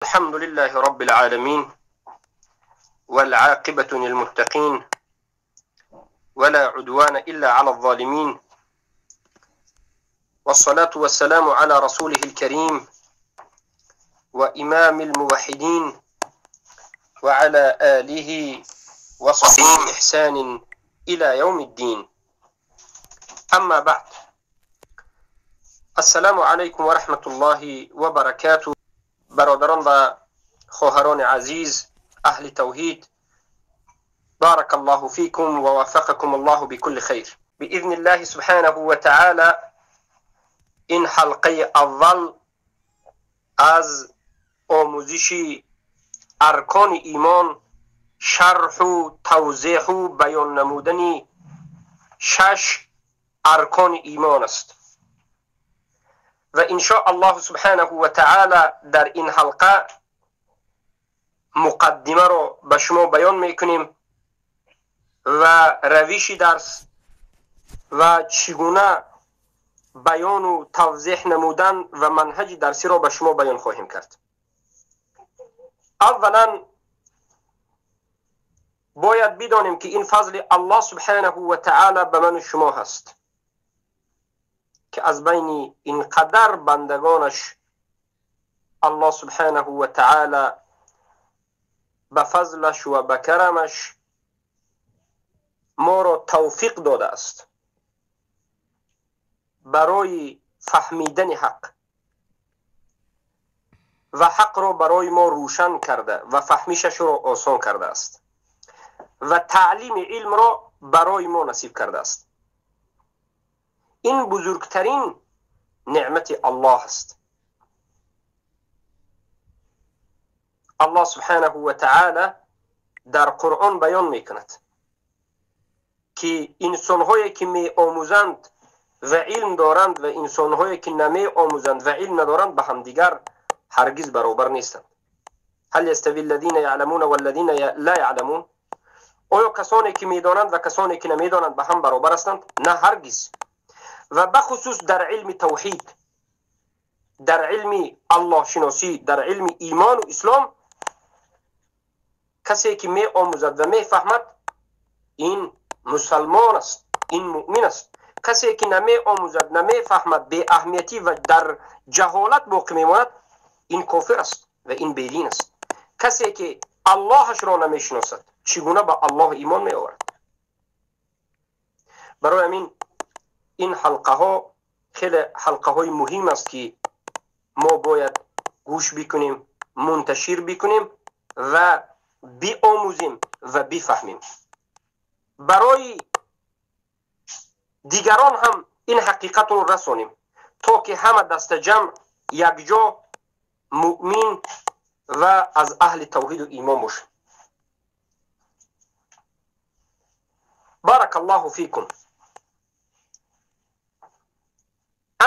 الحمد لله رب العالمين والعاقبة للمتقين ولا عدوان إلا على الظالمين، والصلاة والسلام على رسوله الكريم وإمام الموحدين وعلى آله وصحبه بإحسان إلى يوم الدين. أما بعد، السلام عليكم ورحمة الله وبركاته. برادران و خواهران عزیز اهل توحید، بارك الله فيكم ووفقكم الله بكل خير بإذن الله سبحانه وتعالى. این حلقه اول از آموزش ارکان ایمان، شرح و توضیح و بیان نمودن 6 ارکان ایمان است و ان شاء الله سبحانه و تعالی در این حلقه مقدمه رو به شما بیان میکنیم و روش درس و چگونه بیان و توضیح نمودن و منهج درسی رو به شما بیان خواهیم کرد. اولا باید بدانیم که این فضل الله سبحانه و تعالی به من و شما هست که از بین اینقدر بندگانش الله سبحانه و تعالی به فضلش و به کرمش ما را توفیق داده است برای فهمیدن حق و حق را برای ما روشن کرده و فهمیشش را آسان کرده است و تعلیم علم را برای ما نصیب کرده است. این بزرگترین نعمت الله است. الله سبحانه و تعالی در قرآن بیان میکند که انسان‌هایی که می آموزند و علم دارند و انسان‌هایی که نمی آموزند و علم ندارند به هم دیگر هرگز برابر نیستند. هل یستوی الذین یعلمون والذین لا یعلمون؟ آیا کسانی که میدانند و کسانی که نمیدانند به هم برابر هستند؟ نه، هرگز. و بخصوص در علم توحید، در علم الله شناسی، در علم ایمان و اسلام، کسی که می آموزد و می فهمد این مسلمان است، این مؤمن است. کسی که نمی آموزد، نمی فهمد، بی اهمیتی و در جهالت باقی میماند، این کافر است و این بیدین است. کسی که اللهش را نمی شناسد چگونه به الله ایمان می آورد؟ برای همین این حلقه ها خیلی حلقه های مهم است که ما باید گوش بکنیم، منتشر بکنیم و بیاموزیم و بفهمیم. برای دیگران هم این حقیقت رو رسانیم تا که همه دست جمع یک جا مؤمن و از اهل توحید و ایمان باشیم. بارك الله فيكم.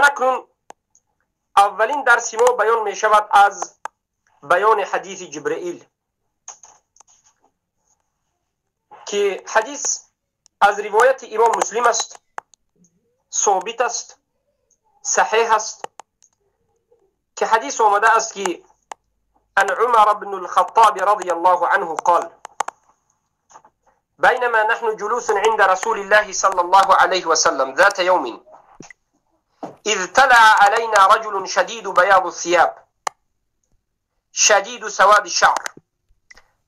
اکنون اولین درس ما بیان می شود از بیان حدیث جبرئیل که حدیث از روایت امام مسلم است، ثابت است، صحیح است، که حدیث آمده است که عن عمر بن الخطاب رضی الله عنه قال بينما نحن جلوس عند رسول الله صلى الله عليه وسلم ذات يوم إذ طلع علينا رجل شديد بياض الثياب شديد سواد الشعر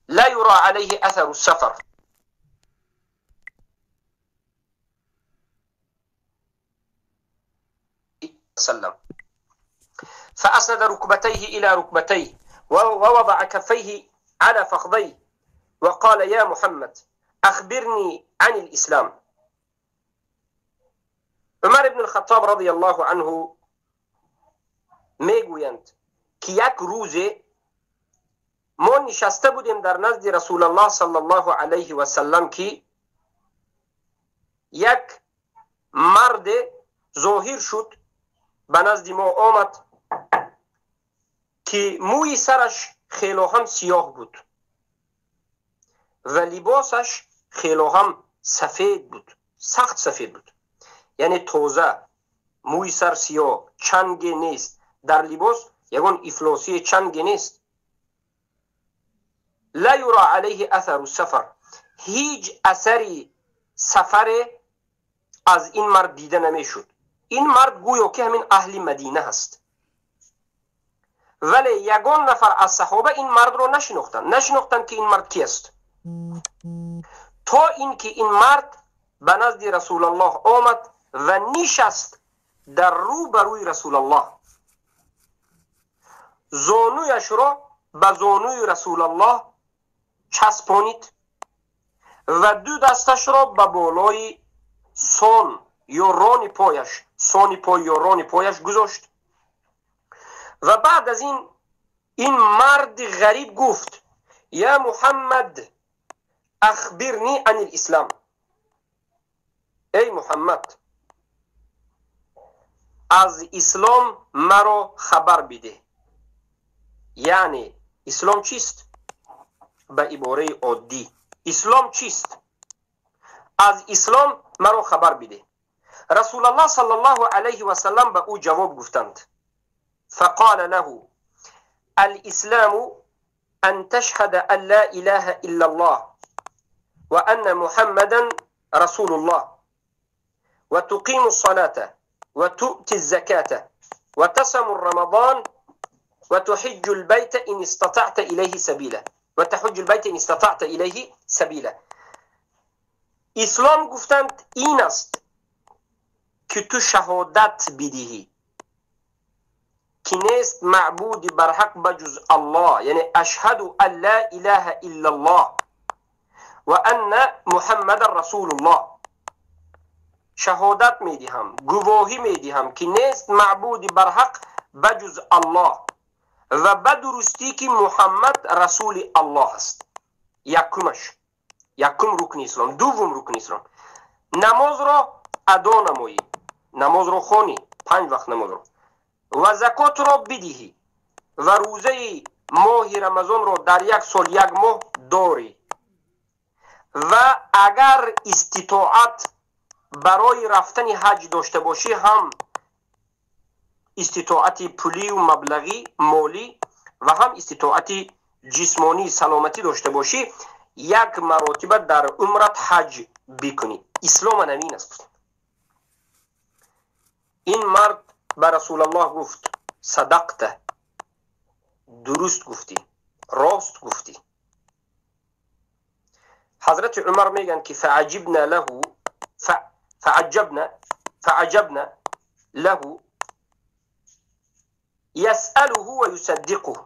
لا يرى عليه أثر السفر وسلم فأسند ركبتيه إلى ركبتيه ووضع كفيه على فخذيه وقال يا محمد أخبرني عن الإسلام. عمر بن الخطاب رضی الله عنه میگویند که یک روز ما نشسته بودیم در نزد رسول الله صلی الله علیه و سلم که یک مرد ظاهر شد به نزد ما آمد که موی سرش خیلی هم سیاه بود و لباسش خیلی هم سفید بود، سخت سفید بود، یعنی تازه، موی سر سیاه، چنگ نیست، در لباس یگان افلاسی چنگ نیست، لا یرا علیه اثر السفر، هیچ اثری سفر از این مرد دیده نمیشد. این مرد گویا که همین اهل مدینه هست، ولی یگان نفر از صحابه این مرد رو نشناختند که این مرد کی است، تا اینکه این مرد به نزد رسول الله آمد و نشست در روبروی رسول الله، زانویش را به زانوی رسول الله چسبانید و دو دستش را به بالای سان یا ران پایش، سان پای یا ران پایش گذاشت. و بعد از این مرد غریب گفت یا محمد اخبرنی عن الاسلام، ای محمد از اسلام مرا خبر بده. یعنی اسلام چیست؟ به عباره عادی اسلام چیست؟ از اسلام مرا خبر بده. رسول الله صلی الله علیه و سلم به او جواب گفتند فقال له الاسلام ان تشهد ان لا اله الا الله و ان محمدا رسول الله و تقیم الصلاة و تؤتی الزکاة و تصم الرمضان و تحج البيت ان استطعت الیه سبیلا و تحج البيت ان استطعت الیه سبیلا. اسلام گفتند این است که تو شهادت بدهی که نیست معبود بر حق بجز الله، یعنی اشهد ان لا اله الا الله و ان محمد رسول الله، شهادت میدهم، گواهی میدهم که نیست معبود بر حق بجز الله و بدرستی که محمد رسول الله است. یکم رکن اسلام. دوم رکن اسلام نماز را ادا نمایی، نماز را خوانی، 5 وقت نماز را، و زکات را بدهی و روزه ماه رمضان را در 1 سال 1 ماه داری و اگر استطاعت برای رفتن حج داشته باشی هم استطاعت پولی و مبلغی مالی و هم استطاعت جسمانی سلامتی داشته باشی 1 مرتبه در عمرت حج بکنی. اسلام نمین است. این مرد به رسول الله گفت صدقت، درست گفتی، راست گفتی. حضرت عمر میگن که فعجبنا له یسأله و یصدقه،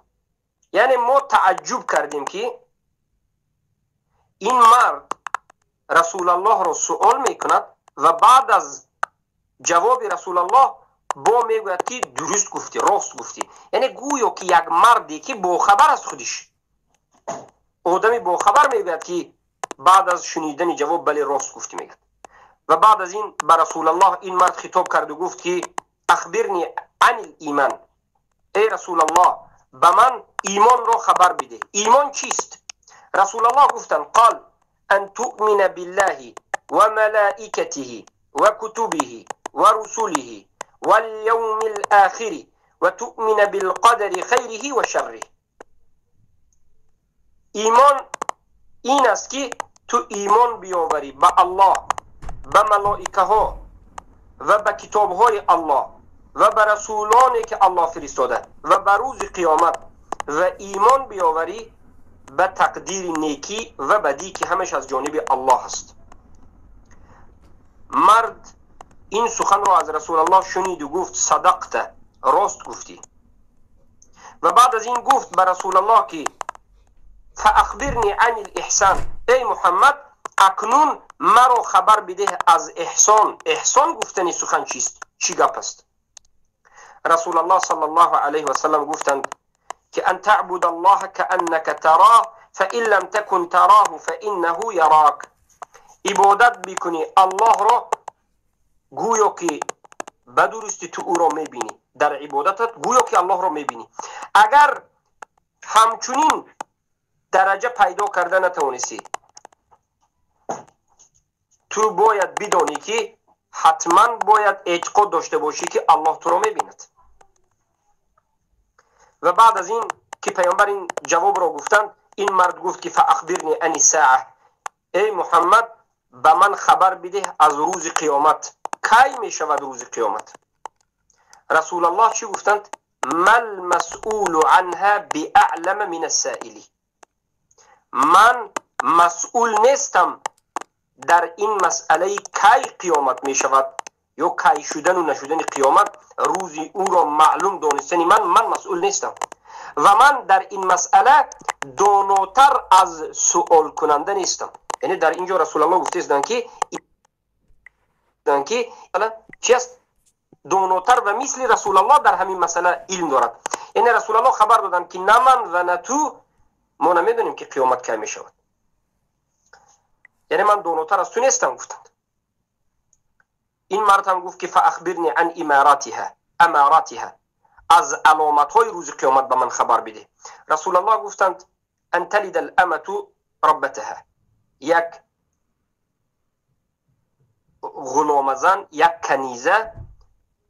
یعنی ما تعجب کردیم که این مرد رسول الله را سؤال میکند و بعد از جواب رسول الله با میگوید که درست گفتی، راست گفتی. یعنی گویا که یک مردی که باخبر از خودش، آدمی باخبر میگوید که بعد از شنیدن جواب بله راست گفتی میگد. و بعد از این به رسول الله این مرد خطاب کرد و گفت که اخبرنی عن الایمان، ای رسول الله به من ایمان را خبر بده. ایمان چیست؟ رسول الله گفتن قال ان تؤمن بالله و ملائکته و کتبه و رسوله و اليوم الاخر و تؤمن بالقدر خیره و شره. ایمان این است که تو ایمان بیاوری به الله، به ملائکه ها و به کتاب های الله و به رسولانی که الله فرستاده و به روز قیامت و ایمان بیاوری به تقدیر نیکی و بدی که همش از جانب الله است. مرد این سخن را از رسول الله شنید و گفت صدقت، راست گفتی. و بعد از این گفت به رسول الله که فاخبرنی عن الاحسان، ای محمد اکنون مرا خبر بده از احسان. احسان گفتنی سخن چیست؟ چی گپ است؟ رسول الله صلی الله علیه و سلم گفتند که ان تعبد الله كأنك تراه فإن لم تكن تراه فإنه يراك. عبادت بکنی الله را گویا که بدرستی تو او را میبینی، در عبادتت گویا که الله را میبینی. اگر همچنین درجه پیدا کرده نتوانستی، تو باید بدانی که حتما باید اعتقاد داشته باشی که الله تو را میبیند. و بعد از این که پیامبر این جواب را گفتند این مرد گفت که فاخبرنی عن الساعه، ای محمد به من خبر بده از روز قیامت، کی می شود روز قیامت؟ رسول الله چی گفتند؟ مل مسئول عنها باعلم من السائل، من مسئول نیستم در این مسئله کی قیامت می شود یا کی شدن و نشدن قیامت، روزی او را معلوم دانستنی من مسئول نیستم و من در این مسئله داناتر از سؤال کننده نیستم. یعنی در اینجا رسول الله گفته است که چی است؟ داناتر و مثل رسول الله در همین مسئله علم دارد. یعنی رسول الله خبر دادند که نه من و نه تو ما نمیدونیم که قیامت کی می شود. یعنی من داناتر از تو نیستم گفتند. این مرد هم گفت که فاخبرنی عن اماراتها، از علامت های روز قیامت به من خبر بده. رسول الله گفتند ان تلد الامه ربتها، یک غلام زن، یک کنیزه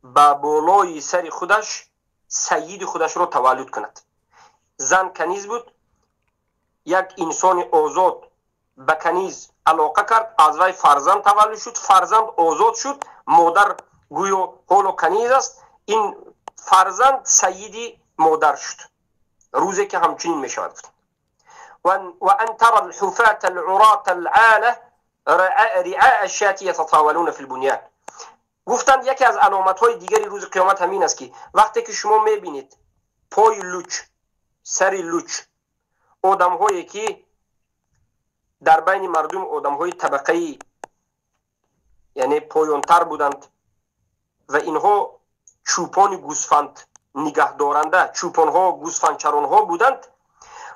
با بالای سر خودش سید خودش رو تولد کند. زن کنیز بود، یک انسان آزاد به کنیز علاقه کرد، از وی فرزند تولد شد، فرزند آزاد شد، مادر گویا حالا کنیز است، این فرزند سید مادر شد. روزی که همچنین می شود. و ان ترى الحفاة العراة العاله رعاء الشاة يتطاولون في البنيان. گفتند یکی از علامت های دیگری روز قیامت همین است که وقتی که شما می بینید پای لوچ، سر لوچ، آدم هایی که در بین مردم آدم های طبقه یعنی پایانتر بودند و اینها چوپان گوسفند نگه دارنده، چوپان ها گوسفند چران ها بودند،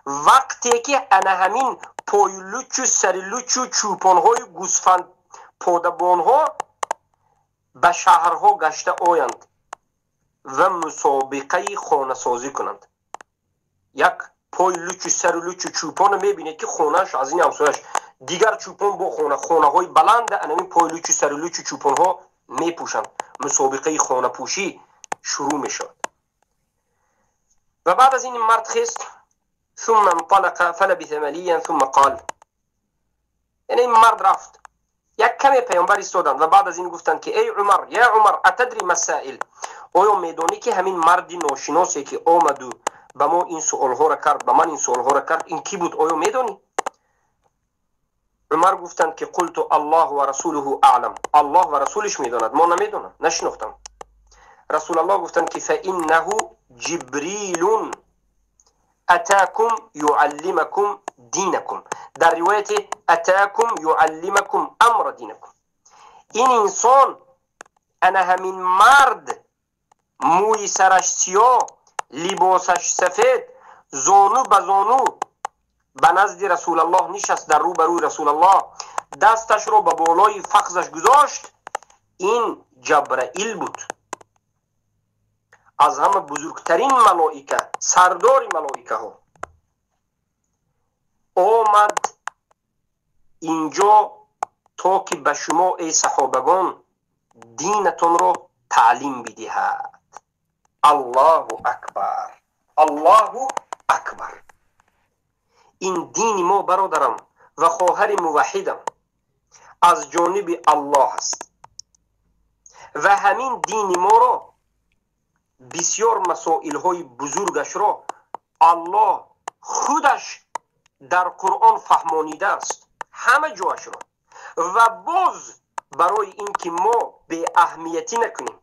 وقتی که انا همین پای لوچ و سر لوچ و چوپان های گوسفند پادبان ها به شهرها گشته آیند و مسابقه خانه سازی کنند. یک پای لوچ و سر لوچ و چوپان میبینید که خانهش از این همسایش، دیگر چوپان با خانه های بلند انمی پای لوچ و سر لوچ و چوپان ها میپوشند، مسابقه خانه پوشی شروع میشود. و بعد از این مرد خست، ثم انطلق فلبث مليا ثم قال، یعنی این مرد رفت، یک کمی پیامبر ایستادند و بعد از این گفتند که ای عمر، یا عمر اتدری مسائل، آیا میدانی که همین مردی ناشناسی که آمد و به ما این سوال ها را کرد، به من این سوال ها را کرد، این کی بود؟ آیا میدانی؟ عمر گفتند که قلت الله و رسوله اعلم، الله و رسولش میداند، ما نمیدونم، نشناختم. رسول الله گفتند که فانه جبریل اتاکم یعلمکم دینکم، در روایت اتاکم یعلمکم امر دینکم، این انسان، انا همین مرد، موی سرش سیاه، لباسش سفید، زانو به زانو به نزد رسول الله نشست، در رو بروی رسول الله دستش رو به بالای فخذش گذاشت، این جبرائیل بود، از همه بزرگترین ملائکه، سردار ملائکه ها. آمد اینجا تا که به شما ای صحابگان دینتون رو تعلیم بدهد. الله اکبر، الله اکبر. این دین ما برادرم و خواهر موحدم از جانب الله است و همین دین ما را بسیار مسائل های بزرگش را الله خودش در قرآن فهمانیده است، همه جاش را، و باز برای اینکه ما به اهمیتی نکنیم،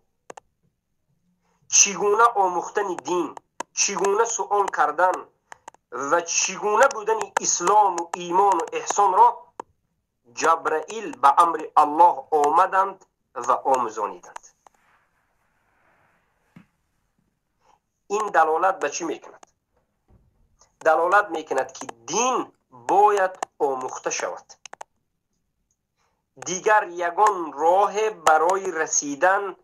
چگونه آموختن دین، چگونه سؤال کردن و چگونه بودن اسلام و ایمان و احسان را جبرائیل به امر الله آمدند و آموزانیدند. این دلالت به چی میکند؟ دلالت میکند که دین باید آموخته شود. دیگر یگان راه برای رسیدن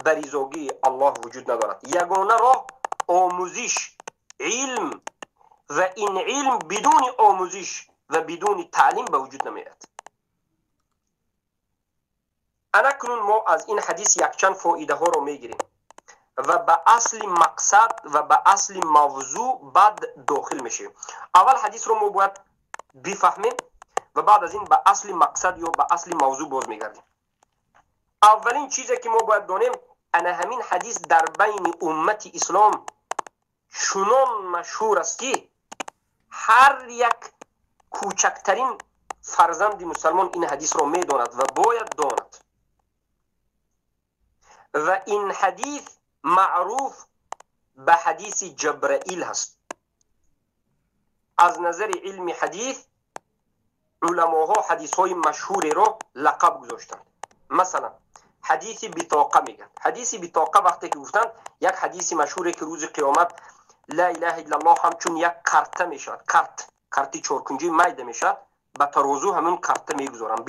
به رضایت الله وجود ندارد. یگانه راه آموزش، علم، و این علم بدون آموزش و بدون تعلیم به وجود نمیاد. اکنون ما از این حدیث یک چند فایده ها رو میگیریم. و به اصل مقصد و به اصل موضوع بعد داخل میشیم. اول حدیث رو ما باید بفهمیم و بعد از این به اصل مقصد یا به اصل موضوع باز میگردیم. اولین چیزی که ما باید دانیم انا همین حدیث در بین امت اسلام چنان مشهور است که هر یک کوچکترین فرزند مسلمان این حدیث رو میداند و باید داند. و این حدیث معروف به حدیث جبرائیل هست. از نظر علم حدیث علماها حدیث های مشهوری رو لقب گذاشتند. مثلا حدیث بطاقه میگن. حدیث بطاقه وقتی که گفتند یک حدیث مشهوری که روز قیامت لا اله الا الله همچون یک کارت میشد، کارت چورکنجی میده میشد، به ترازو همون کارت میگذارن.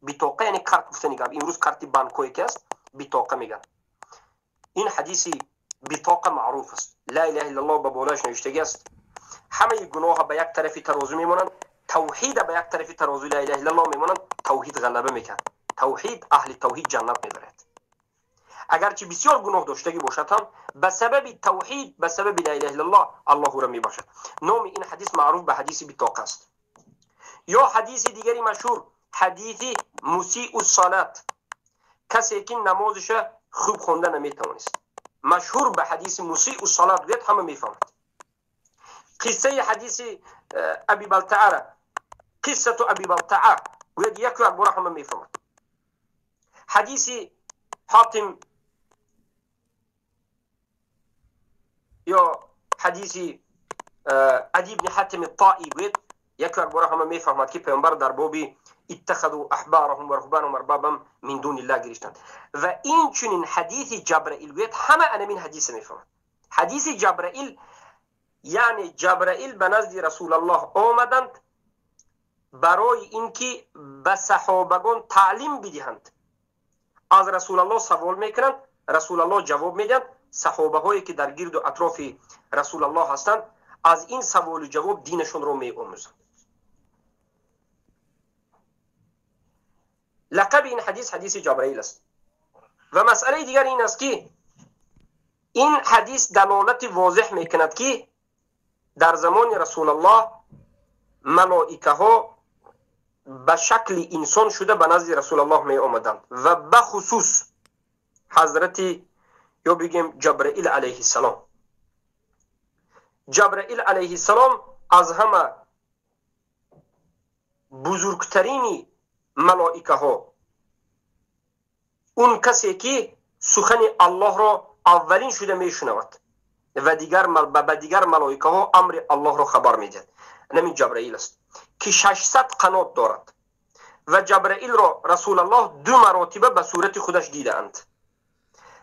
بطاقه یعنی کارت گفتنی گفت. امروز کارت بانکوی که است بطاقه میگن. این حدیث بطاقه معروف است. لا اله الا الله به بالاش نوشته است. همه گناه به یک طرف ترازو میمونن، توحید به یک طرف ترازو لا اله الا الله میمونن. توحید غلبه میکنه. توحید اهل توحید جنت میبرد. اگرچه بسیار گناه داشتگی باشد هم به سبب توحید، به سبب لا اله الا الله الله او را میبخشد. نام این حدیث معروف به حدیث بطاقه است. یا حدیث دیگری مشهور حدیث مسیء الصلات، کسی که نمازش خوب خونده نمیتوانست. مشهور به حدیث مسیء الصلات گفت همه میفهمند. قصه حدیث ابی بلتعه، قصه ابی بلتعه گفت یک بار همه میفهمند. حدیث حاتم یا حدیث عدی بن حاتم الطائی گفت یک بار همه میفهمند که پیامبر در باب اتخذوا احبارهم و رهبانهم اربابا من دون الله گرفتند. و این چنین حدیث جبرائیل گفت همه این حدیث میفهمند. حدیث جبرائیل یعنی جبرائیل به نزد رسول الله آمدند برای اینکه به صحابگان تعلیم بدهند. از رسول الله سوال میکنند، رسول الله جواب میدن. صحابه هایی که در گرد و اطراف رسول الله هستند از این سوال و جواب دینشون رو می آموزند. لقب این حدیث حدیث جبرائیل است. و مسئله دیگر این است که این حدیث دلالت واضح میکند که در زمان رسول الله ملائکه ها به شکل انسان شده به نزد رسول الله می آمدند و به خصوص حضرت یا بگیم جبرائیل علیه السلام. جبرائیل علیه السلام از همه بزرگترین ملائکه ها، اون کسی که سخن الله را اولین شده می شنود و دیگر ملائکه ها امر الله را خبر می دهد. همین جبرائیل است که 600 قنات دارد و جبرائیل را رسول الله 2 مراتبه به صورت خودش دیده اند.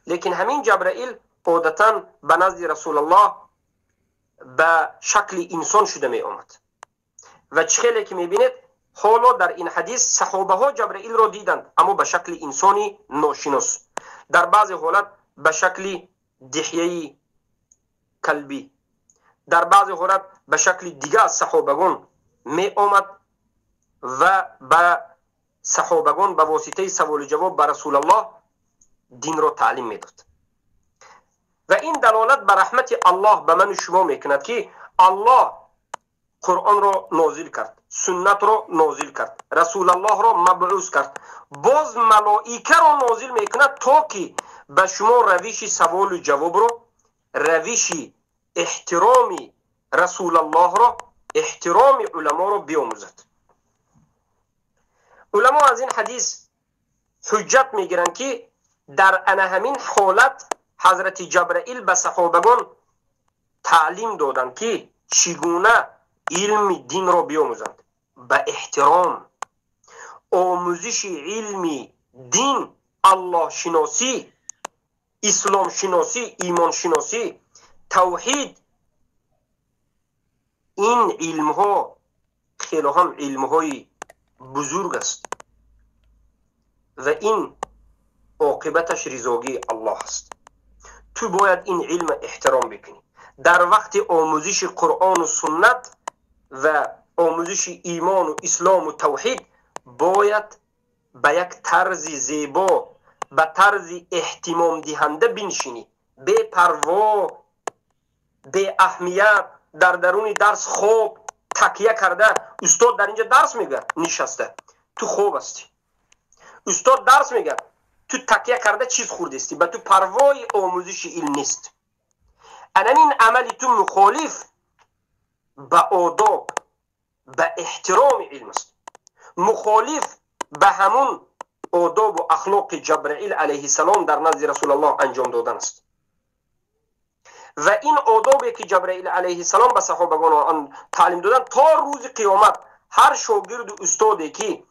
لیکن همین جبرائیل عادتا به نزد رسول الله به شکل انسان شده می آمد. و چخیلی که می بینید حالا در این حدیث صحابه ها جبرائیل را دیدند اما به شکل انسانی ناشناس، در بعض حالت به شکل دحیه کلبی، در بعض حالت به شکل دیگه از صحابگان می آمد و به صحابگان به واسطه سوال و جواب به رسول الله دین را تعلیم می داد. و این دلالت بر رحمت الله به من و شما میکند که الله قرآن را نازل کرد، سنت را نازل کرد، رسول الله را مبعوث کرد، باز ملائکه را نازل میکند تا که به شما روش سوال و جواب را، روش احترام رسول الله را، احترام علما را بیاموزد. علما از این حدیث حجت میگیرند که در همین حالت حضرت جبرائیل به صحابگان تعلیم دادند که چگونه علم دین را بیاموزند. به احترام، آموزش علم دین، الله شناسی، اسلام شناسی، ایمان شناسی، توحید، این علم ها خیلی هم علم های بزرگ است و این عاقبتش رضاگی الله است. تو باید این علم احترام بکنی. در وقت آموزش قرآن و سنت و آموزش ایمان و اسلام و توحید باید به یک طرز زیبا، به طرز احتمام دهنده بنشینی بی پروا، بی اهمیت، در درون درس خوب تکیه کرده. استاد در اینجا درس میگه نشسته، تو خوب هستی. استاد درس میگه تو تکیه کرده چیز خوردستی، به تو پروای آموزش علم نیست. این عملی تو مخالف به آداب، به احترام علم است، مخالف به همون آداب و اخلاق جبرائیل علیه السلام در نزد رسول الله انجام دادن است. و این آدابی که جبرائیل علیه السلام به صحابگان آن تعلیم دادن، تا روز قیامت هر شاگرد و استادی که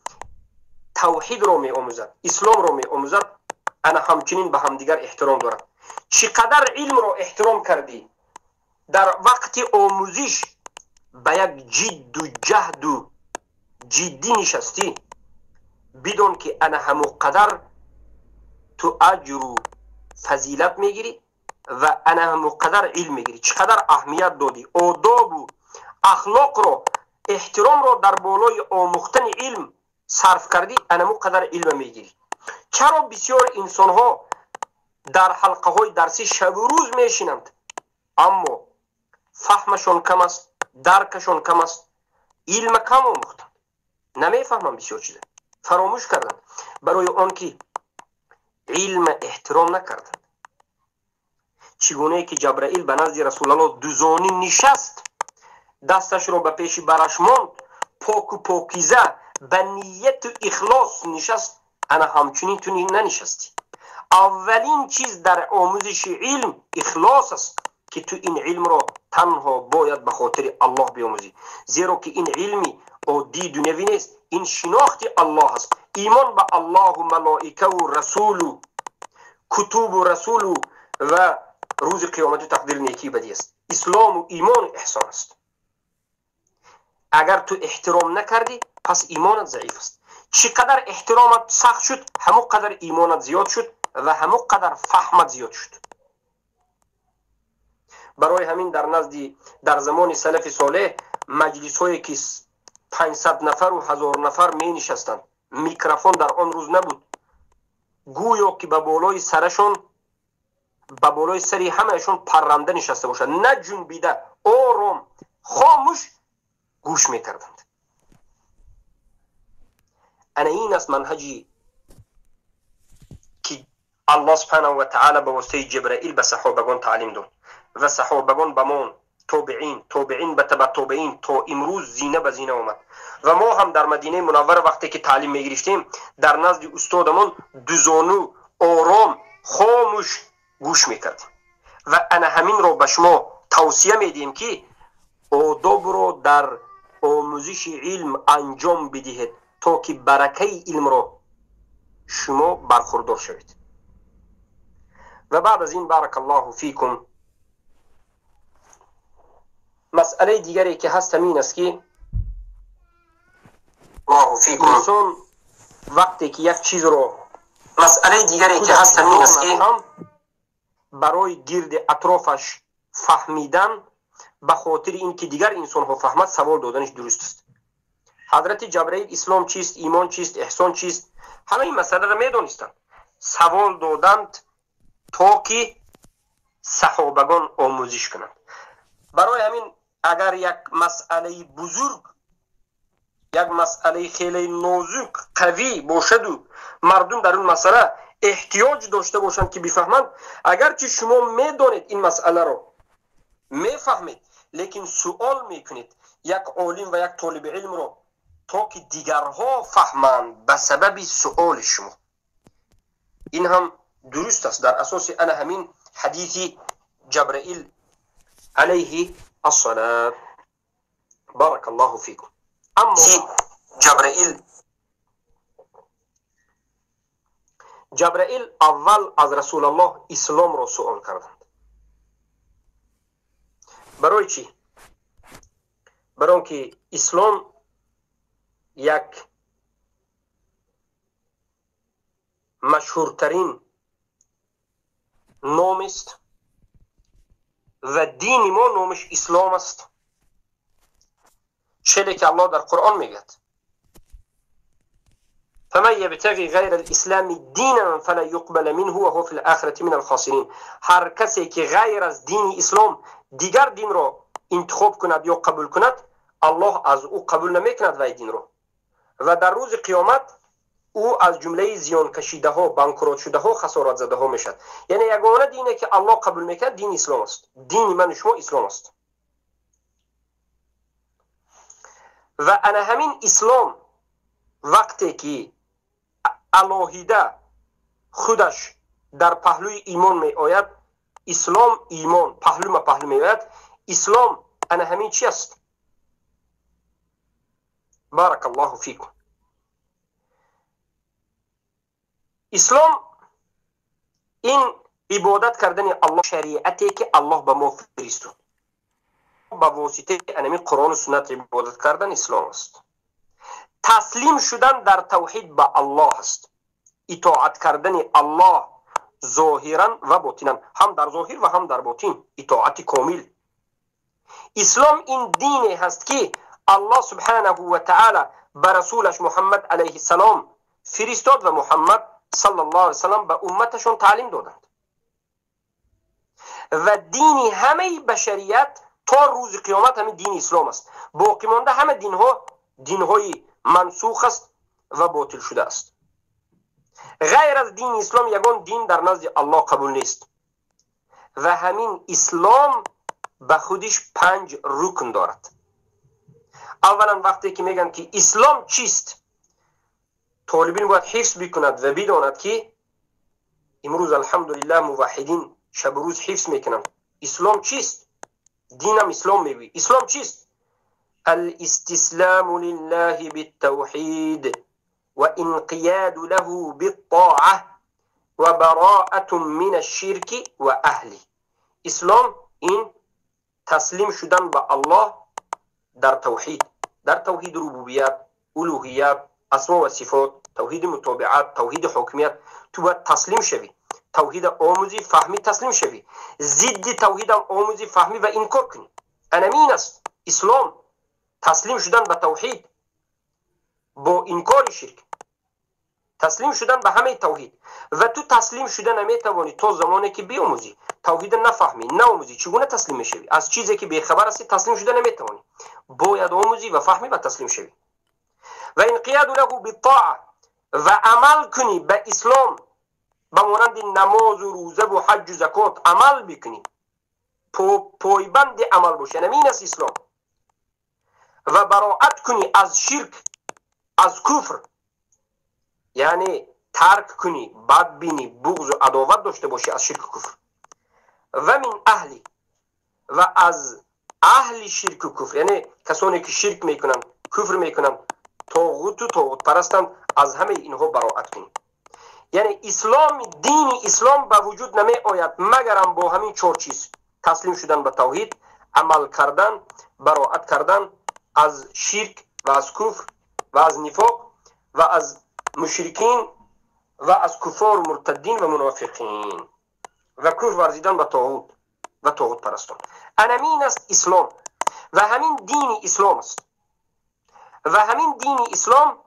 توحید را می آموزد، اسلام را می آموزد، انا همچنین به همدیگر احترام دارد. چقدر علم را احترام کردی در وقت آموزش، به یک جد و جهد و جدی نشستی، بدون که انا همو قدر تو اجر و فضیلت میگیری و انا همو قدر علم میگیری. چقدر اهمیت دادی، آداب و اخلاق را، احترام را در بالای آموختن علم صرف کردی، انا همو قدر علم میگیری. چرا بسیار انسان ها در حلقه های درسی شب و روز میشینند اما فهمشون کم است، درکشون کم است، علم کم آموختند، نمیفهمند، بسیار چیزه فراموش کردند، برای آن که علم احترام نکردند. چگونه که جبرائیل به نزد رسول الله دوزانی نشست، دستش را به پیش برش ماند، پاک و پاکیزه به نیت و اخلاص نشست، انا همچنین تو ننشستی. اولین چیز در آموزش علم اخلاص است که تو این علم را تنها باید به خاطر الله بیاموزی، زیرا که این علمی عادی دنیوی نیست، این شناخت الله است. ایمان به الله و ملائکه و رسول و کتب و رسول و روز قیامت و تقدیر نیکی بدی است. اسلام و ایمان و احسان است. اگر تو احترام نکردی پس ایمانت ضعیف است. چقدر احترامت سخت شد همو قدر ایمانت زیاد شد و همو قدر فهمت زیاد شد. برای همین در زمان سلف صالح مجلس هایی که 500 نفر و 1000 نفر می نشستند، میکروفون در آن روز نبود، گویا که به بالای سرشون، به بالای سری همهشون پرنده نشسته باشد، نه جنبیده، آرام خاموش گوش میکردند. انا این است منهجی که الله سبحانه و تعالی به واسطه جبرائیل به صحابگان تعلیم داد و صحابگان به ما، تابعین به تبع تابعین، تا امروز زینه به زینه آمد. و ما هم در مدینه منوره وقتی که تعلیم میگرفتیم در نزد استادمون دوزانو آرام خاموش گوش میکردیم. و انا همین رو به شما توصیه میدیم که آداب رو در آموزش علم انجام بدهید تا که برکه علم رو شما برخوردار شوید. و بعد از این بارک الله فیکم، مسئله دیگری که هست همین است که انسان وقتی که یک چیز رو، مسئله دیگری که هست همین است که برای گرد اطرافش فهمیدن، به خاطر اینکه دیگر انسان ها فهمد، سوال دادنش درست است. حضرت جبرائیل اسلام چیست، ایمان چیست، احسان چیست، همه این مسئله را میدانستند، سوال دادند تا که صحابگان آموزش کنند. برای همین اگر یک مسئله بزرگ، یک مسئله خیلی نازک قوی باشد و مردم در اون مسئله احتیاج داشته باشند که بفهمند، اگرچه شما میدانید این مسئله رو، میفهمید، لیکن سوال میکنید یک عالم و یک طالب علم رو تا که دیگرها فهمند به سبب سوال شما، این هم درست است. در اساس انا همین حدیث جبرائیل علیه الصلاة، بارک الله فیکم. اما جبرائیل اول از رسول الله اسلام را سوال کردند. برای چی؟ برای که اسلام یک مشهورترین نام است و دین ما نامش اسلام است. چه که الله در قرآن میگه فمن يبتغي غير الاسلام دینا فلا يقبل منه وهو في الاخره من الخاسرین. هر کسی که غیر از دین اسلام دیگر دین را انتخاب کند یا قبول کند، الله از او قبول نمیکند وی دین را، و در روز قیامت او از جمله زیان کشیده ها، بانکروت شده ها، خسارت زده ها میشد. یعنی یگانه دینی که الله قبول میکند دین اسلام است. دین من و شما اسلام است. و انا همین اسلام وقتی که الهیده خودش در پهلوی ایمان می آید، اسلام ایمان پهلو می آید، اسلام انا همین چی است؟ بارک الله فیکم. اسلام این عبادت کردن الله، شریعتی که الله به ما فرستاد با واسطه انمی قرآن و سنت عبادت کردن اسلام است. تسلیم شدن در توحید به الله است. اطاعت کردن الله ظاهرا و باطنا، هم در ظاهر و هم در باطن، اطاعت کامل. اسلام این دینی هست که الله سبحانه و تعالی به رسولش محمد علیه السلام فرستاد و محمد صلی الله علیه وسلم به امتشون تعلیم دادند. و دینی همه بشریت تا روز قیامت همین دین اسلام است. باقی مانده همه دینهای منسوخ است و باطل شده است. غیر از دین اسلام یگان دین در نزد الله قبول نیست. و همین اسلام به خودش 5 رکن دارد. اولا وقتی که میگن که اسلام چیست، طالبین باید حفظ بکند و بداند که امروز الحمدلله موحدین شب روز حفظ میکنند اسلام چیست. دینم اسلام میگوی. اسلام چیست؟ الاستسلام لله بالتوحید و انقیاد له بالطاعه و براءة من الشرك و اهله. اسلام این تسلیم شدن به الله در توحید ربوبیت، الوهیت، اسما و صفات، توحید متابعت، توحید حکمیت. تو باید تسلیم شوی، توحید آموزی فهمی تسلیم شوی، ضد توحید آموزی فهمی و انکار کنی. انمین است اسلام، تسلیم شدن به توحید با انکار شرک، تسلیم شدن به همه توحید. و تو تسلیم شدن نمیتوانی تا زمانی که بیاموزی، توحید نفهمی، نآموزی، چگونه تسلیم میشوی؟ از چیزی که بیخبر هستی تسلیم شدن نمیتوانی. باید آموزی و فهمی و تسلیم شوی. و انقیاد له بالطاعه، و عمل کنی به اسلام به مانند نماز و روزه و حج و زکات عمل بکنی، پایبند عمل باشی. همین است اسلام. و براءت کنی از شرک، از کفر، یعنی ترک کنی، بد بینی، بغض و عداوت داشته باشی از شرک و کفر. و من اهلی، و از اهل شرک و کفر، یعنی کسانی که شرک میکنن، کفر میکنن، طاغوت و طاغوت پرستن، از همه اینها براءت کنی. یعنی اسلام، دین اسلام به وجود نمی آید مگرم با همین 4 چیز: تسلیم شدن به توحید، عمل کردن، براءت کردن از شرک و از کفر و از نفاق و از مشرکین و از کفار و مرتدین و منافقین و کفر ورزیدن به طاغوت و طاغوت پرستان. همین است اسلام و همین دین اسلام است. و همین دین اسلام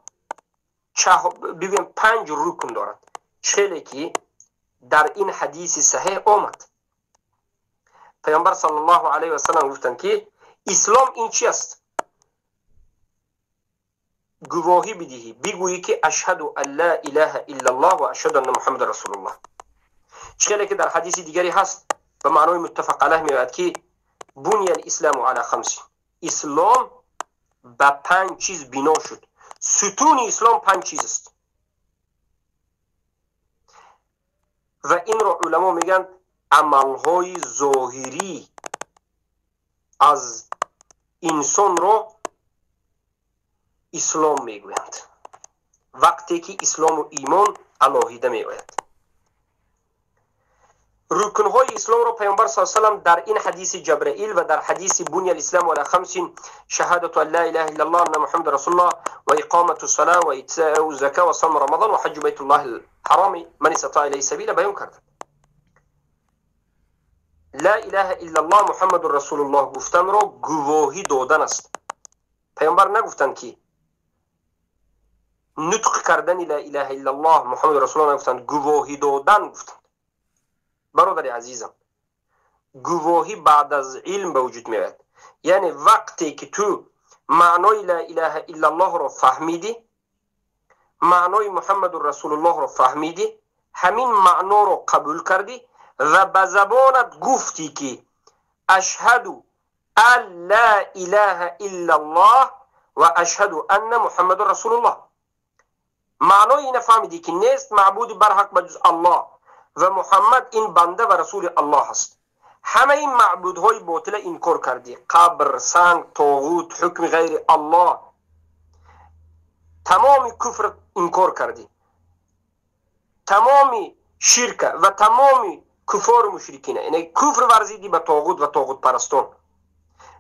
ببین 5 رکن دارد، چهلی که در این حدیث صحیح آمد. پیامبر صلی الله علیه و سلم گفتند که اسلام این چی است؟ گواهی بدهی، بگویی که اشهد ان لا اله الا الله و اشهد ان محمد رسول الله. چهلی که در حدیث دیگری هست به معنای متفق علیه میاد که بنی الاسلام علی 5. اسلام به 5 چیز بنا شد. ستون اسلام 5 چیز است. و این را علما میگن عملهای ظاهری از انسان را اسلام میگویند وقتی که اسلام و ایمان علاهیده می آید. رکنهای اسلام را پیامبر صلی الله علیه و سلم در این حدیث جبرائیل و در حدیث بنی الاسلام علی 5 شهادت ان لا اله الا الله ان محمد رسول الله و اقامت الصلاه و ایتاء الزکات و صوم رمضان و حج بیت الله الحرام من استطاع الیه سبیلا بیان کرد. لا اله الا الله محمد رسول الله گفتن را گواهی دادن است. پیامبر نگفتند که نطق کردن لا اله الا الله محمد رسول الله گفتند، گواهی دادن گفتند. برادر عزیزم، گواهی بعد از علم به وجود میاد. یعنی وقتی که تو معنای لا اله الا الله رو فهمیدی، معنای محمد رسول الله رو فهمیدی، همین معنا رو قبول کردی و به زبانت گفتی که اشهد ان لا اله الا الله و اشهد ان محمد رسول الله. معنای این فهمیدی که نیست معبود برحق بجز الله و محمد این بنده و رسول الله است. همه این معبودهای باطل انکار کردی، قبر، سنگ، طاغوت، حکم غیر الله، تمام کفر انکار کردی، تمام شرک و تمام کفار مشرکین، یعنی کفر ورزیدی به طاغوت و طاغوت پرستان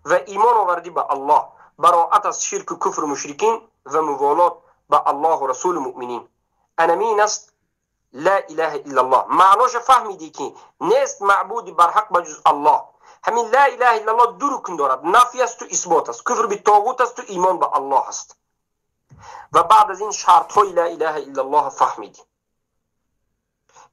و ایمان آوردی به الله، براءت از شرک و کفر مشرکین و موالات به الله و رسول مؤمنین. انمین است لا اله الا الله. معناش فهمیدی که نیست معبود برحق بجز الله. همین لا اله الا الله دو رکن دارد، نفی است و اثبات است، کفر به طاغوت است و ایمان به الله است. و بعد از این شرط های لا اله الا الله فهمیدی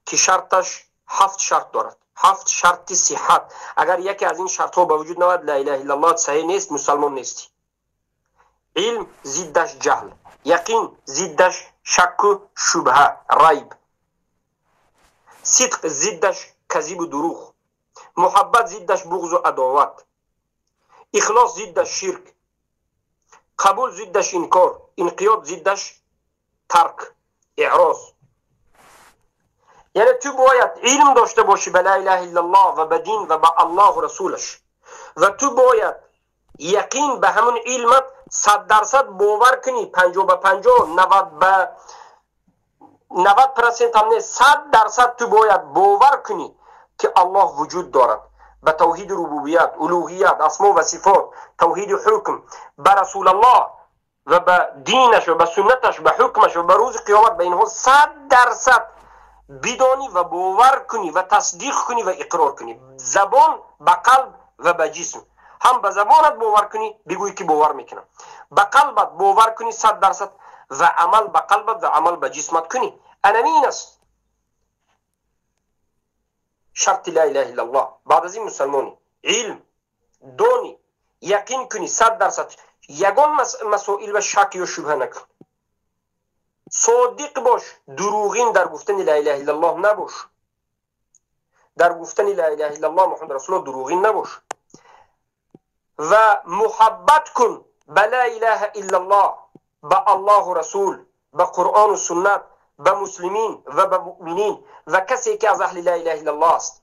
که شرطش 7 شرط دارد، 7 شرط صحت. اگر یکی از این شرط ها به وجود نود لا اله الا الله صحیح نیست، مسلمان نیستی. علم ضدش جهل، یقین ضدش شک و شبهه ریب، صدق ضدش کذب و دروغ، محبت ضدش بغض و عداوت، اخلاص ضدش شرک، قبول ضدش انکار، انقیاد ضدش ترک، اعراض. یعنی تو باید علم داشته باشی به لا اله الا الله و به دین و به الله و رسولش، و تو باید یقین به همون علمت 100% باور کنی، 50 به 50، 90 به 90% هم نه، 100% تو باید باور کنی که الله وجود دارد، به توحید ربوبیت، الوهیت، اسما و صفات، توحید حکم، به رسول الله و به دینش و به سنتش، به حکمش و به روز قیامت، به اینها 100% بدانی و باور کنی و تصدیق کنی و اقرار کنی، زبان به قلب و به جسم. هم به زبانت باور کنی، بگویی که باور میکنم، به قلبت باور کنی 100%، و عمل به قلبت و عمل به جسمت کنی. انمین است شرط لا اله الا الله. بعد از این مسلمانی، علم دانی، یقین کنی 100%، یگان مسائل و شک و شبهه نکن، صادق باش، دروغین در گفتن لا اله الا الله نباش، در گفتن لا اله الا الله محمد رسول الله دروغین نباش، و محبت کن به لا اله الا الله، به الله و رسول، به قرآن و سنت، به مسلمین و به مؤمنین و کسی که از اهل لا اله الا الله است.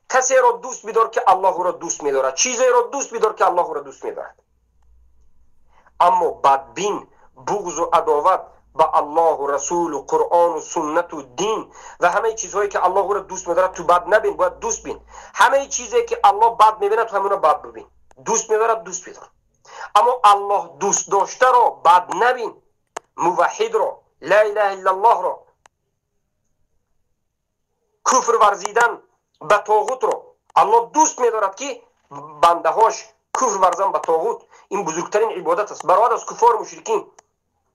کسی را دوست بدار که الله را دوست می‌دارد، چیزی را دوست بدار که الله را دوست می‌دارد. اما بدبین، بغض و عداوت به الله و رسول و قرآن و سنت و دین و همه چیزهایی که الله را دوست می‌دارد تو بد نبین، باید دوست بین. همه چیزی که الله بد می‌بیند تو همون بد ببین. دوست می‌دارد دوست بدار، اما الله دوست داشته را بد نبین. موحد را، لا اله الا الله را، کفر ورزیدن به طاغوت را الله دوست می‌دارد که بنده هاش کفر ورزن به طاغوت. این بزرگترین عبادت است. برای از کفار مشرکین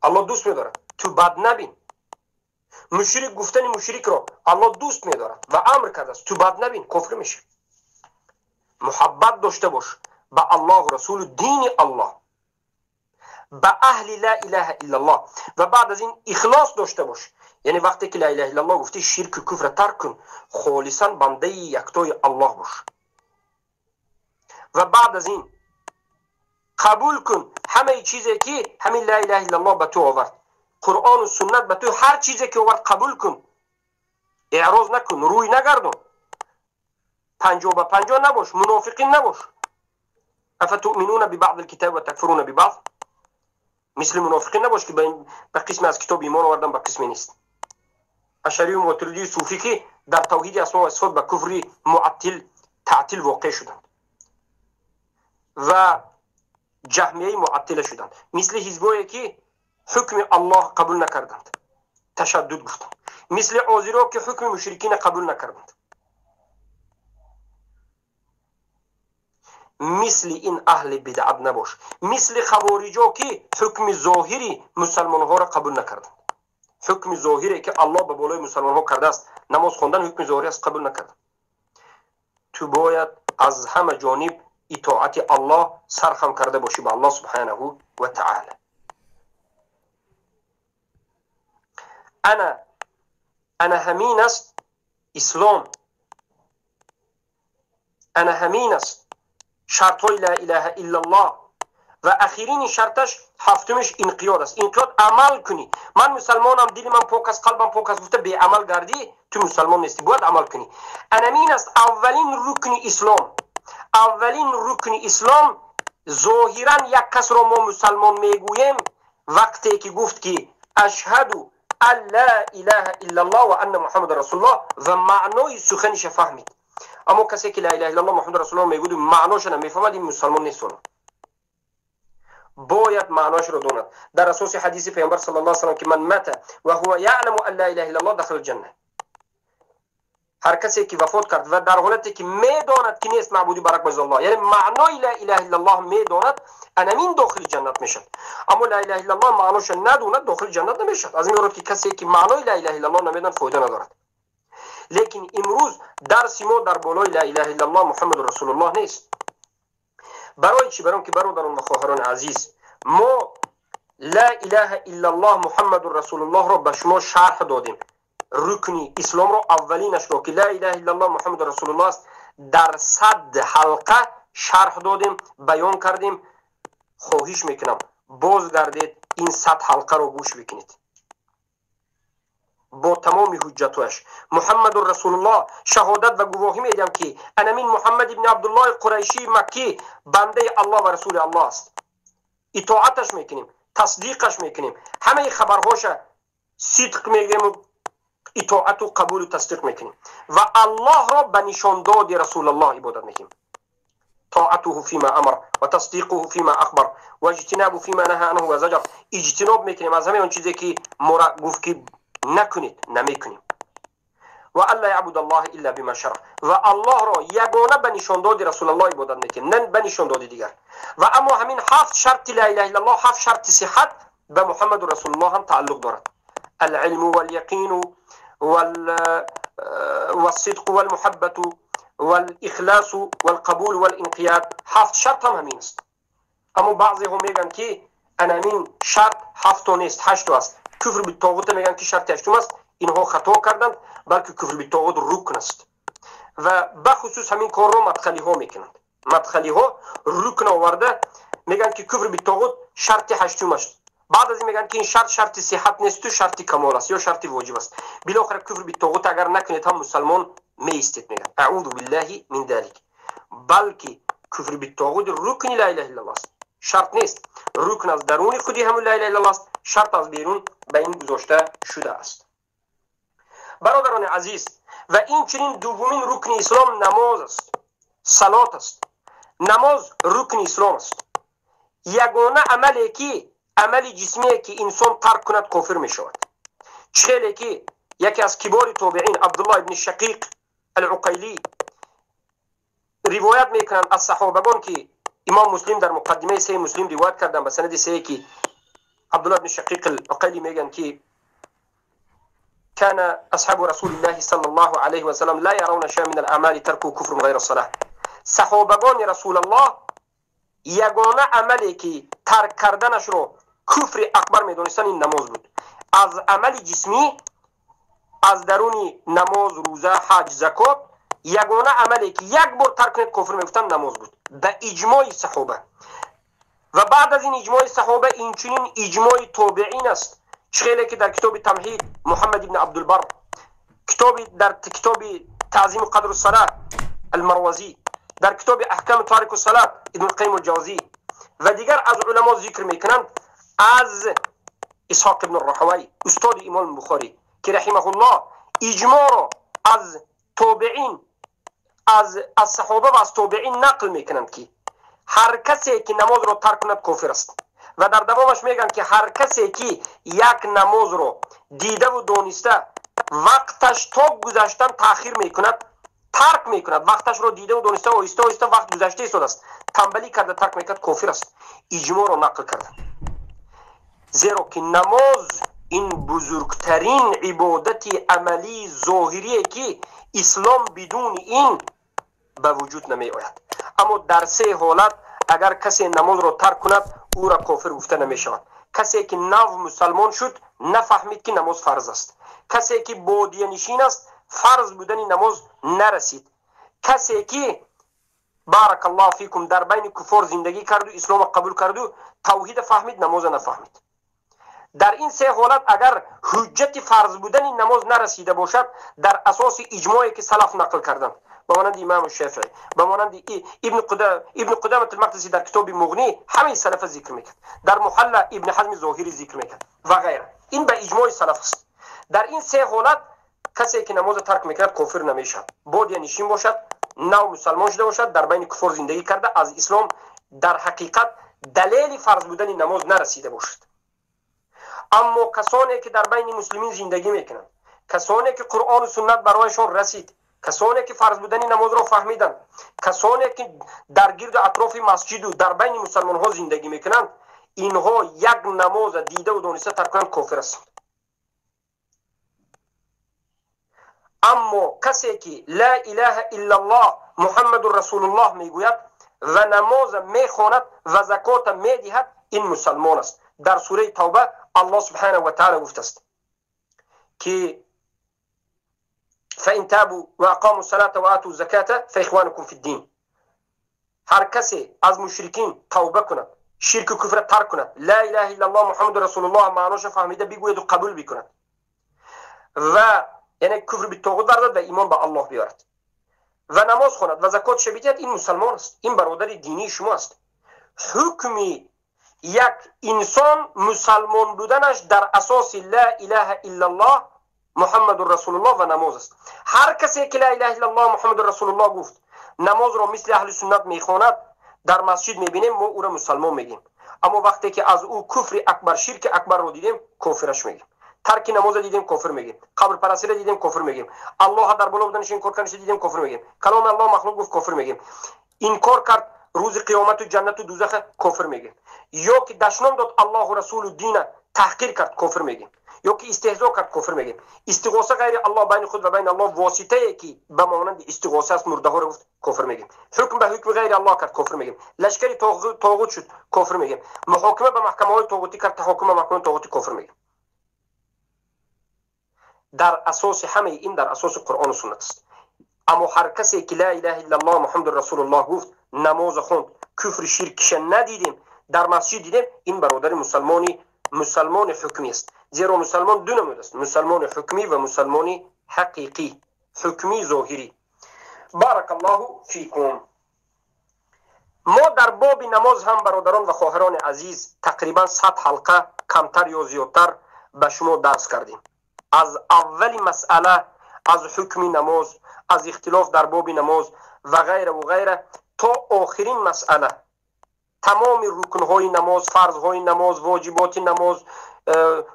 الله دوست می‌دارد، تو بد نبین. مشرک گفتن مشرک را الله دوست می‌دارد و امر کرده است، تو بد نبین، کفر میشه. محبت داشته باش به الله و رسول و دین الله، به اهل لا اله الا الله، و بعد از این اخلاص داشته باش. یعنی وقتی که لا اله الا الله گفتی شرک و کفر ترک کن، خالصا بنده یکتای الله باش. و بعد از این قبول کن همه چیزی که همین لا اله الا الله به تو آورد، قرآن و سنت به تو هر چیزی که آورد قبول کن، اعراض نکن، روی نگردون، 50 به 50 نباش، منافقین نباش. افتؤمنون ببعض الكتاب و تکفرون ببعض، مثل منافقین نباش که به قسم از کتاب ایمان آوردن به قسم نیست. اشعری و ماتریدی صوفی که در توحید اسما و صفات به کفر معطل تعطیل واقع شدند و جهمیه معطل شدند، مثل حزبایی که حکم الله قبول نکردند، تشدد گفتند، مثل عازرا که حکم مشرکین قبول نکردند، مثل این اهل بدعت نباش، مثل خوارجا که حکم ظاهری مسلمان ها را قبول نکردند. حکم ظاهری که الله به بالای مسلمان ها کرده است، نماز خواندن حکم ظاهری است، قبول نکرد. تو باید از همه جانب اطاعت الله سرخم کرده باشی به الله سبحانه و تعالی. انا همین است اسلام، انا همین است شرط های لا اله الا الله. و اخیرین شرطش هفتمش انقیاد است. انقیاد عمل کنی. من مسلمانم، دل من پاک است، قلبم پاک است، گفته به عمل گردی تو مسلمان نیستی، باید عمل کنی. انمین است اولین رکن اسلام. اولین رکن اسلام ظاهرا یک کس را ما مسلمان میگوییم وقتی که گفت که اشهد ان لا اله الا الله و ان محمد رسول الله و معنای سخنش فهمید. اما کسی که لا اله الا الله محمد رسول الله میگوید معناش نمیفهمد، این مسلمان نیست. باید معناش رو داند. در اساس حدیث پیامبر صلی الله علیه و سلم که من مات و هو یعلم ان لا اله الا الله دخل الجنه. هر کسی که وفات کرد و در حالتی که میداند که نیست معبودی برک بجز الله، یعنی معنای لا اله الا الله میداند، انمین داخل جنت میشد. اما لا اله الا الله معناش نداند، داخل جنت نمیشد. از این رو که کسی که معنای لا اله الا الله نمیداند فایده ندارد. لیکن امروز درس ما در بالای لا اله الا الله محمد رسول الله نیست. برای چی؟ برای که برادران و خواهران عزیز، ما لا اله الا الله محمد رسول الله را به شما شرح دادیم. رکنی اسلام را اولینش را که لا اله الا الله محمد رسول الله است در 100 حلقه شرح دادیم، بیان کردیم. خواهش میکنم بازگردید این 100 حلقه را گوش بکنید با تمام حجتش. محمد رسول الله شهادت و گواهی میدم که انمین محمد ابن عبدالله قریشی مکی بنده الله و رسول الله است. اطاعتش میکنیم، تصدیقش میکنیم، همه خبرهاش صدق میگیم و اطاعت و قبول و تصدیق میکنیم و الله را به نشان داد رسول الله عبادت میکنیم. طاعته فيما امر و تصدیقه فيما اخبر و اجتنابه فيما نهى عنه و زجر. اجتناب میکنیم از همه اون چیزی که ما گفت که نکنید، نمیکنیم. و الله یعبد الله الا بما شرع. و الله را یگانه به نشان داد رسول الله عبادت میکنیم، نه به نشان داد دیگر. و اما همین 7 شرط لا اله الا الله، 7 شرط صحت به محمد رسول الله هم تعلق دارد. العلم واليقين والصدق والمحبة والإخلاص والقبول والانقياد. 7 شرط هم همین است. اما بعضی هم میگن که انمین شرط 7 نیست، 8 است. کفر بالطاغوت میگن که شرط 8 است. اینها خطا کردند، بلکه کفر بالطاغوت رکن است و بخصوص همین کار رو مدخلی ها میکنند. مدخلی ها رکن آورده میگن که کفر بالطاغوت شرط 8 است. بعد از این میگن که این شرط صحت نیست و شرط کمال است یا شرط واجب است. بالاخره کفر بالطاغوت اگر نکنید هم مسلمان میستید. میگن اعوذ بالله من ذلك. بلکه کفر بالطاغوت رکن لا اله الا الله است، شرط نیست. رکن از درون خودی هم لا اله الا الله است، شرط از بیرون به این گذاشته شده است. برادران عزیز، و این چنین دومین رکن اسلام نماز است، صلات است. نماز رکن اسلام است. یگانه عملی که عمل جسمی که انسان ترک کند کافر می شود. چهلی که یکی از کبار تابعین عبدالله ابن شقیق العقیلی روایت می کنند از صحابگان که امام مسلم در مقدمه صحیح مسلم روایت کردن به سند صحیح که عبدالله ابن شقیق العقیلی میگن که كان اصحاب رسول الله صلى الله عليه وسلم لا يرون شيئا من الاعمال تركوا كفر غير الصلاه. صحابگان رسول الله یگانه عملی که ترک کردنش رو کفر اکبر میدونستن این نماز بود. از عمل جسمی، از درون نماز، روزه، حج، زکات، یگانه عملی که یک بار ترک کنید کفر میگفتن نماز بود به اجماع صحابه. و بعد از این اجماع صحابه این چنین اجماع تابعین است. خیلی که در کتاب تمهید محمد ابن عبدالبر، در کتاب تعظیم قدر الصلاة المروزی، در کتاب احکام تارک الصلاة ابن القیم الجوزی و دیگر از علما ذکر میکنند از اسحاق ابن الرحوی استاد امام بخاری که رحمه الله اجماع را از تابعین، از صحابه و از تابعین نقل میکنند که هر کسی که نماز را ترک کند کافر است. و در دوامش میگن که هر کسی که یک نماز رو دیده و دانسته وقتش تا گذشتن تأخیر میکند، ترک میکند، وقتش رو دیده و دانسته و آهسته وقت گذشته شده است، تنبلی کرده ترک میکند، کافر است. اجماع رو نقل کردن. زیرا که نماز این بزرگترین عبادت عملی ظاهریه که اسلام بدون این به وجود نمی آید. اما در سه حالت اگر کسی نماز را ترک کند او را کافر گفته نمی شود. کسی که نو مسلمان شد نفهمید که نماز فرض است. کسی که بادیه نشین است فرض بودن نماز نرسید. کسی که بارک الله فیکم در بین کفار زندگی کرد و اسلام قبول کرد و توحید فهمید نماز نفهمید. در این سه حالت اگر حجت فرض بودن نماز نرسیده باشد در اساس اجماعی که سلف نقل کردند به مانند امام شافعی به مانند ابن قدامه المقدسی در کتاب مغنی همین سلف ذکر میکرد، در محل ابن حزم ظاهری ذکر میکرد و غیره. این به اجماع سلف است. در این سه حالت کسی که نماز ترک میکرد کافر نمیشد. بادیه نشین باشد، نو مسلمان شده باشد، در بین کفار زندگی کرده، از اسلام در حقیقت دلیل فرض بودن نماز نرسیده باشد. اما کسانی که در بین مسلمین زندگی میکنند، کسانی که قرآن و سنت برایشان رسید، کسانی که فرض بودن نماز را فهمیدند، کسانی که در گرد اطراف مسجد و در بین مسلمان ها زندگی میکنند، اینها یک نماز دیده و دانسته ترک کنند کافر است. اما کسی که لا اله الا الله محمد رسول الله میگوید و نماز میخواند و زکات میدهد این مسلمان است. در سوره توبه الله سبحانه و تعالی گفته است که فإن تابوا وأقاموا الصلاة وآتوا الزكاة فإخوانكم في الدين. هر کسی از مشرکین توبه کند، شرک و کفر ترک کند، لا اله الا الله محمد رسول الله معناش فهمیده بگوید و قبول بکند و یعنی کفر به طاغوت ورزد و ایمان به الله بیارد و نماز خواند و زکات بدهد، این مسلمان است. این برادر دینی شما است. حکمی یک انسان مسلمان بودنش در اساس لا اله الا الله محمد رسول الله و نماز است. هر کسی که لا اله الا الله محمد رسول الله گفت نماز را مثل اهل سنت میخواند در مسجد میبینیم ما او را مسلمان میگیم. اما وقتی که از او کفر اکبر شرک اکبر رو دیدیم کافرش میگیم. ترک نماز دیدیم کافر میگیم. قبر پرستی دیدیم کافر میگیم. الله در بالا بودنش انکار کردنش دیدیم کافر میگیم. کلام الله مخلوق گفت کافر میگیم. انکار کرد روز قیامت و جنت و دوزخ کافر میگیم. یا که دشنام داد الله و رسول و دین تحقیر کرد کافر میگیم. یا که استهزا کرد کافر میگیم. استغاثه غیر الله بین خود و بین الله واسطه ای که به مانند استغاثه است مرده ها رو گفت کافر میگیم. حکم به حکم غیر الله کرد کافر میگیم. لشکری طاغوت شد کافر میگیم. محاکمه به محکمه های طاغوتی کرد تحاکم به محکمه طاغوتی کافر میگیم. در اساس همه این در اساس قرآن و سنت است. اما هر کسی که لا اله الا الله محمد رسول الله گفت نماز خوند کفر شرکش ندیدیم در مسجد دیدیم این برادر مسلمان حکمی است. زیرا مسلمان دو نمود است، مسلمان حکمی و مسلمان حقیقی، حکمی ظاهری. بارک الله فیکم. ما در باب نماز هم برادران و خواهران عزیز تقریبا 100 حلقه کمتر یا زیادتر به شما درس کردیم. از اول مسئله، از حکم نماز، از اختلاف در باب نماز و غیره و غیره تا آخرین مسئله، تمام رکنهای نماز، فرضهای نماز، واجبات نماز،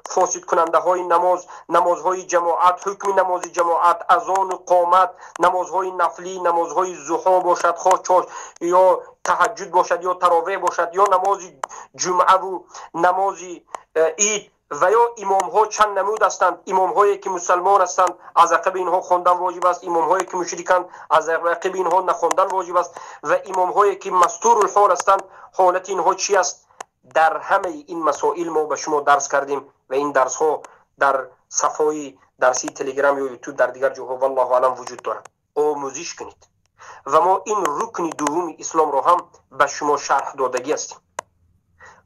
فاسد کننده های نماز، نمازهای جماعت، حکم نماز جماعت، اذان و قامت، نمازهای نفلی، نمازهای ضحی باشد، خواه یا تهجد باشد یا تراویح باشد یا نماز جمعه و نماز عید و یا امام ها چند نمود هستند. امام هایی که مسلمان هستند از عقب اینها خواندن واجب است، امام هایی که مشرکند از عقب اینها نخواندن واجب است و امام هایی که مستور الحال هستند حالت اینها چی است. در همه این مسائل ما به شما درس کردیم و این درس ها در صفحه درسی تلگرام یا یوتیوب در دیگر جاها والله اعلم وجود دارد. آموزش کنید و ما این رکن دوم اسلام را هم به شما شرح دادگی هستیم.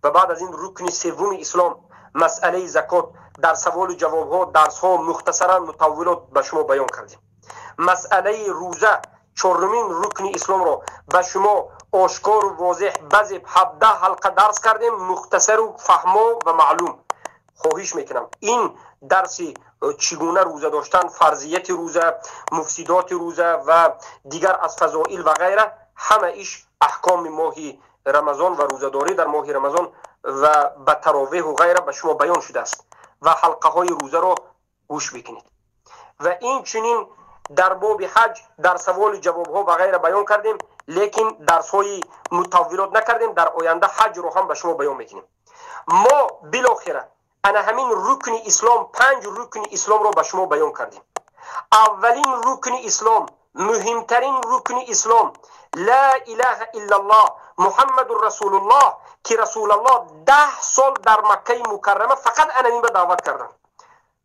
و بعد از این رکن سوم اسلام مسئله زکات در سوال و جواب ها درس ها مختصرا مطولات به شما بیان کردیم. مسئله روزه چهارمین رکن اسلام را به شما آشکار و واضح بذب 17 حلقه درس کردیم، مختصر و فهما و معلوم. خواهش میکنم این درس چگونه روزه داشتن، فرضیت روزه، مفسدات روزه و دیگر از فضائل و غیره، همه ایش احکام ماهی رمضان و روزه‌داری در ماه رمضان و به تراویح و غیره به شما بیان شده است و حلقه های روزه را گوش بکنید. و این چنین در باب حج در سوال جواب ها و غیره بیان کردیم، لیکن درس های مطولات نکردیم. در آینده حج رو هم به شما بیان میکنیم. ما بالاخره انا همین رکن اسلام 5 رکن اسلام رو به شما بیان کردیم. اولین رکن اسلام، مهمترین رکن اسلام، لا اله الا الله محمد رسول الله، که رسول الله 10 سال در مکه مکرمه فقط انمی به دعوت کردن.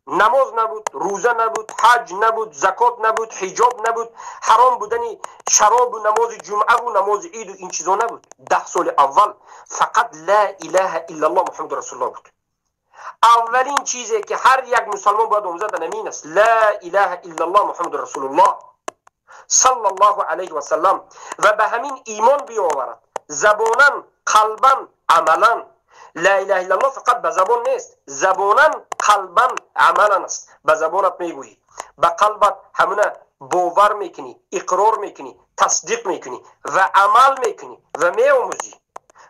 نماز نبود، روزه نبود، حج نبود، زکات نبود، حجاب نبود، حرام بودنی شراب و نماز جمعه و نماز عید و این چیزا نبود. 10 سال اول فقط لا اله الا الله محمد رسول الله بود. اولین چیزی که هر یک مسلمان باید آموزد نمین است، لا اله الا الله محمد رسول الله صلی الله علیه و سلم، و به همین ایمان بیاورد، زبانا، قلبا، عملا. لا اله الا الله فقط به زبان نیست، زبانا، قلبا، عملا است. به زبانت میگویی، به قلبت همونه باور میکنی، اقرار میکنی، تصدیق میکنی و عمل میکنی و میآموزی.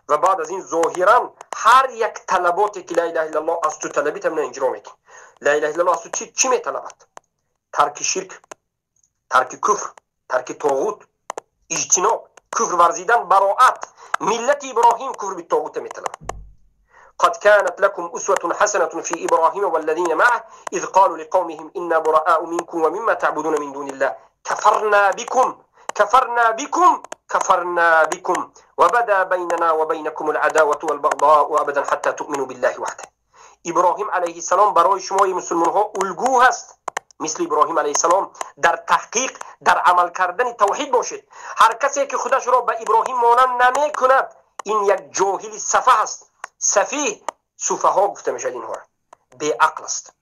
و بعد از این ظاهرا هر یک طلباتی که لا اله الا الله از تو طلبیت هم اجرا میکنی. لا اله الا الله از تو چی میطلبد؟ ترک شرک، ترک کفر، ترک طاغوت، اجتناب، کفر ورزیدن، براءت. ملت ابراهیم کفر بالطاغوت میطلبد. قد كانت لكم أسوة حسنة في إبراهيم والذين معه إذ قالوا لقومهم إنا براء منكم ومما تعبدون من دون الله كفرنا بكم وبدا بيننا وبينكم العداوة والبغضاء أبدا حتى تؤمنوا بالله وحده. ابراهیم علیه السلام برای شما مسلمان ها الگو هست. مثل ابراهیم علیه السلام در تحقیق، در عمل کردن توحید باشید. هر کسی که خودش را به ابراهیم مانند نمی کند این یک جاهل سفه است. سفیه، سفها گفته میشد اینها را، بی عقل است.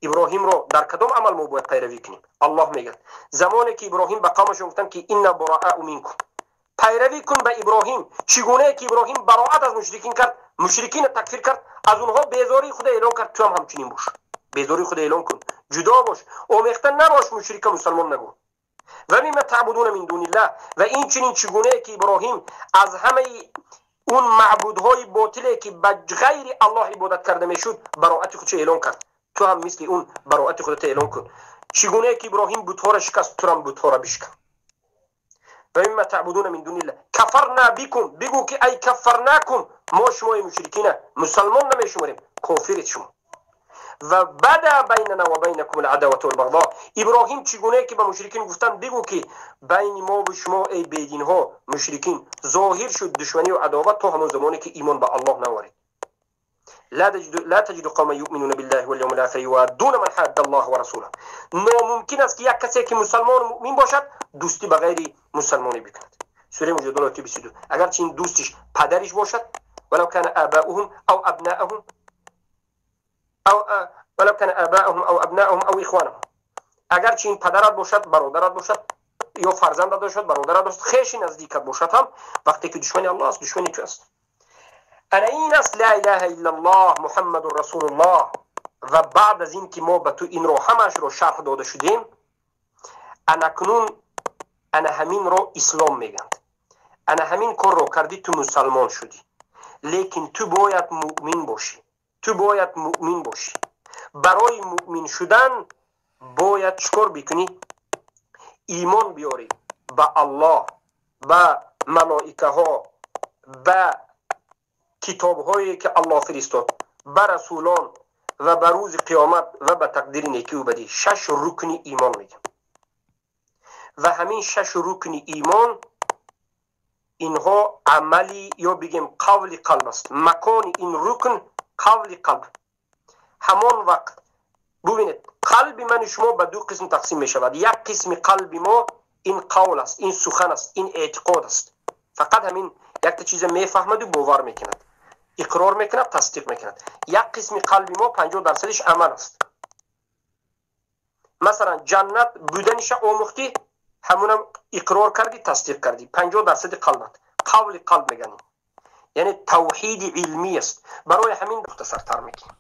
ابراهیم رو در کدام عمل ما باید پیروی کنیم؟ الله میگه زمانی که ابراهیم به قومش گفتن که اینا براء منکم، پیروی کن به ابراهیم. چگونه که ابراهیم براءت از مشرکین کرد، مشرکین تکفیر کرد، از اونها بیزاری خود اعلان کرد، تو هم همچنین باش، بیزاری خود اعلان کن، جدا باش، آمیخته نباش، مشرک مسلمان نگو. و مما تعبدون من دون الله، و این چگونه که ابراهیم از همه اون معبودهای باطلی که به غیر الله عبادت کرده میشد براءت خودش اعلان کرد، تو هم مثل اون براءت خودت اعلان کن. چگونه که ابراهیم بت‌ها را شکست، تو هم بت‌ها را بشکن. و مما تعبدون من دون الله کفرنا بکم، بگو که ای کفرناکم، ما شما مشرکین مسلمان نمیشماریم، کافرید شما. و بدا بیننا و بینکم العداوة والبغضاء، ابراهیم چگونه که به مشرکین گفتن بگو که بین ما و شما ای بیدین ها مشرکین ظاهر شد دشمنی و عداوت، تو همون زمانی که ایمان به الله نوارید. لا تجد قوم يؤمنون بالله واليوم الاخر يوادون من حاد الله ورسوله. ناممکن است که یک کسی که مسلمان و مؤمن باشد دوستی به غیر مسلمانی بکند. سوره مجادله 22. اگر چه این دوستش پدرش باشد، ولو كان آباؤهم او ابناؤهم او اخوانهم، اگر چه این پدرت باشد، برادرت باشد، یا فرزندت باشد، برادرت باشد، خیش نزدیکت باشد، هم وقتی که دشمن الله است، دشمن تو است. انا این است لا اله الا الله محمد رسول الله. و بعد از این که ما به تو این رو همش رو شرح داده شدیم، انا همین رو اسلام میگند، انا همین کار رو کردی، تو مسلمان شدی. لیکن تو باید مؤمن باشی. برای مؤمن شدن باید چکار بکنی؟ ایمان بیاری به الله، به ملائکه ها، به کتاب هایی که الله فرستاد، به رسولان و به روز قیامت و به تقدیر نیکی و بدی. 6 رکن ایمان میگم. و همین 6 رکن ایمان اینها عملی یا بگیم قول قلب است. مکان این رکن قول قلب. همان وقت ببینید قلب من شما به 2 قسم تقسیم می شود. یک قسم قلب ما این قول است، این سخن است، این اعتقاد است. فقط همین یک چیز میفهمد و باور میکند، اقرار میکند، تصدیق میکند. یک قسم قلب ما 50% عمل است. مثلا جنت بودنش آموختی، همونم اقرار کردی، تصدیق کردی، 50% قلبت، قول قلب میگن. یعنی توحید علمی است. برای همین مختصر تر میگیم.